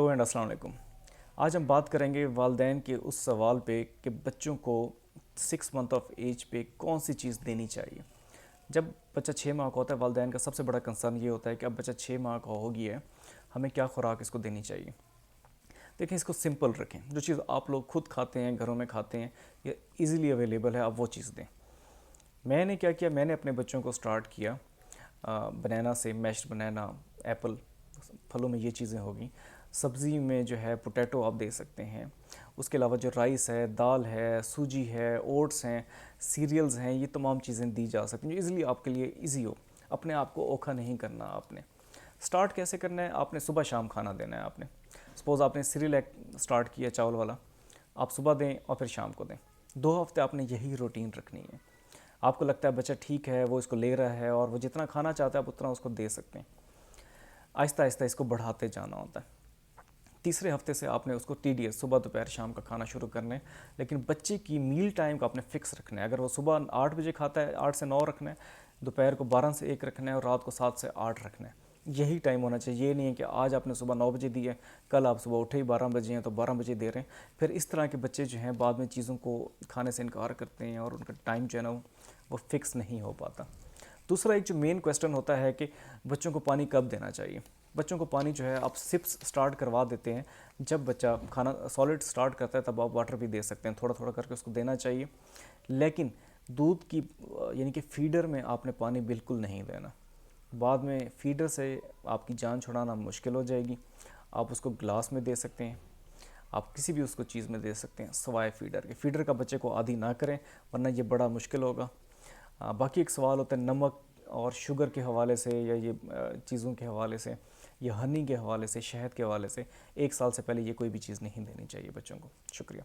Hello and अस्सलाम वालेकुम। आज हम बात करेंगे वालदैन के उस सवाल पे कि बच्चों को 6 मंथ ऑफ एज पे कौन सी चीज़ देनी चाहिए। जब बच्चा 6 माह का होता है, वालदैन का सबसे बड़ा कंसर्न ये होता है कि अब बच्चा 6 माह का हो गया है, हमें क्या खुराक इसको देनी चाहिए। देखें, इसको सिंपल रखें। जो चीज़ आप लोग खुद खाते हैं, घरों में खाते हैं, या इजीली अवेलेबल है, आप वो चीज़ दें। मैंने क्या किया, मैंने अपने बच्चों को स्टार्ट किया बनाना से। मैश्ड बनाना, एप्पल, फलों में ये चीज़ें होगी। सब्ज़ी में जो है पोटैटो आप दे सकते हैं। उसके अलावा जो राइस है, दाल है, सूजी है, ओट्स हैं, सीरियल्स हैं, ये तमाम चीज़ें दी जा सकती हैं जो इज़िली आपके लिए इजी हो। अपने आप को औखा नहीं करना आपने। स्टार्ट कैसे करना है, आपने सुबह शाम खाना देना है। आपने सपोज़ आपने सीरियल स्टार्ट किया चावल वाला, आप सुबह दें और फिर शाम को दें। 2 हफ्ते आपने यही रूटीन रखनी है। आपको लगता है बच्चा ठीक है, वो इसको ले रहा है और वो जितना खाना चाहता है आप उतना उसको दे सकते हैं। आहिस्ता आहिस्ता इसको बढ़ाते जाना होता है। तीसरे हफ्ते से आपने उसको TDS, सुबह दोपहर शाम का खाना शुरू करना है। लेकिन बच्चे की मील टाइम को आपने फ़िक्स रखना है। अगर वो सुबह 8 बजे खाता है, 8 से 9 रखना है, दोपहर को 12 से 1 रखना है और रात को 7 से 8 रखना है। यही टाइम होना चाहिए। ये नहीं है कि आज आपने सुबह 9 बजे दी है, कल आप सुबह उठे ही 12 बजे हैं तो 12 बजे दे रहे हैं। फिर इस तरह के बच्चे जो हैं बाद में चीज़ों को खाने से इनकार करते हैं और उनका टाइम जो है ना वो फिक्स नहीं हो पाता। दूसरा एक जो मेन क्वेश्चन होता है कि बच्चों को पानी कब देना चाहिए। बच्चों को पानी जो है आप सिप्स स्टार्ट करवा देते हैं। जब बच्चा खाना सॉलिड स्टार्ट करता है तब आप वाटर भी दे सकते हैं, थोड़ा थोड़ा करके उसको देना चाहिए। लेकिन दूध की यानी कि फीडर में आपने पानी बिल्कुल नहीं देना। बाद में फीडर से आपकी जान छुड़ाना मुश्किल हो जाएगी। आप उसको ग्लास में दे सकते हैं, आप किसी भी उसको चीज़ में दे सकते हैं सवाए फीडर के। फीडर का बच्चे को आदी ना करें, वरना ये बड़ा मुश्किल होगा। बाकी एक सवाल होता है नमक और शुगर के हवाले से, या ये चीज़ों के हवाले से, या हनी के हवाले से, शहद के हवाले से। 1 साल से पहले ये कोई भी चीज़ नहीं देनी चाहिए बच्चों को। शुक्रिया।